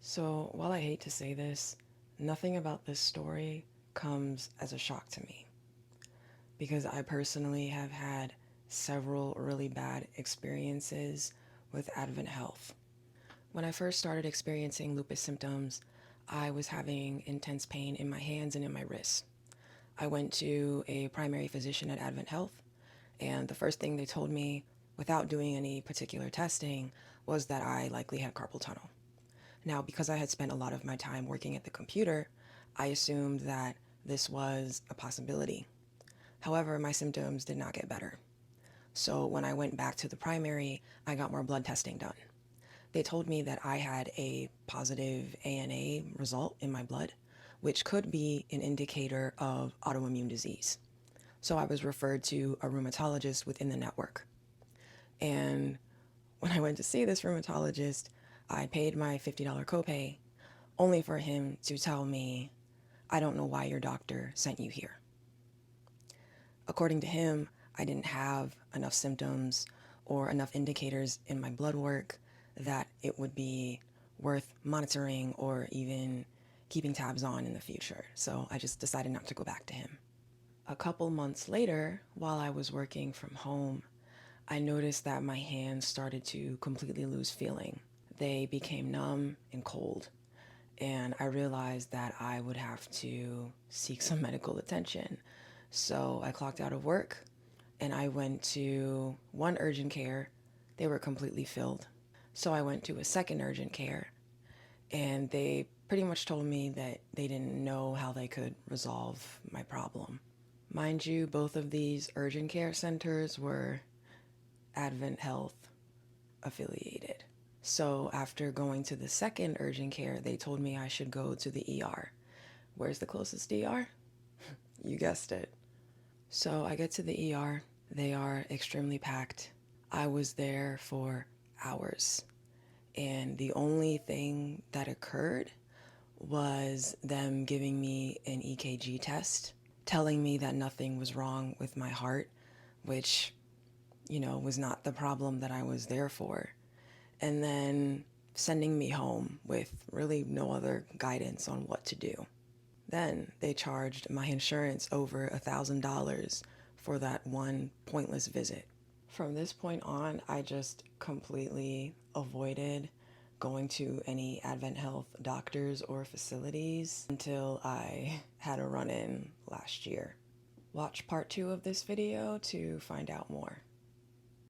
So, while I hate to say this, nothing about this story comes as a shock to me because I personally have had several really bad experiences with AdventHealth. When I first started experiencing lupus symptoms, I was having intense pain in my hands and in my wrists. I went to a primary physician at AdventHealth, and the first thing they told me, without doing any particular testing, was that I likely had carpal tunnel. Now, because I had spent a lot of my time working at the computer, I assumed that this was a possibility. However, my symptoms did not get better. So when I went back to the primary, I got more blood testing done. They told me that I had a positive ANA result in my blood, which could be an indicator of autoimmune disease. So I was referred to a rheumatologist within the network. And when I went to see this rheumatologist, I paid my $50 copay, only for him to tell me, "I don't know why your doctor sent you here." According to him, I didn't have enough symptoms or enough indicators in my blood work that it would be worth monitoring or even keeping tabs on in the future. So I just decided not to go back to him. A couple months later, while I was working from home, I noticed that my hands started to completely lose feeling. They became numb and cold, and I realized that I would have to seek some medical attention. So I clocked out of work and I went to one urgent care. They were completely filled. So I went to a second urgent care, and they pretty much told me that they didn't know how they could resolve my problem. Mind you, both of these urgent care centers were AdventHealth affiliated. So after going to the second urgent care, they told me I should go to the ER. Where's the closest ER? You guessed it. So I get to the ER. They are extremely packed. I was there for hours. And the only thing that occurred was them giving me an EKG test, telling me that nothing was wrong with my heart, which, was not the problem that I was there for. And then sending me home with really no other guidance on what to do. Then they charged my insurance over $1,000 for that one pointless visit. From this point on, I just completely avoided going to any AdventHealth doctors or facilities until I had a run-in last year. Watch part 2 of this video to find out more.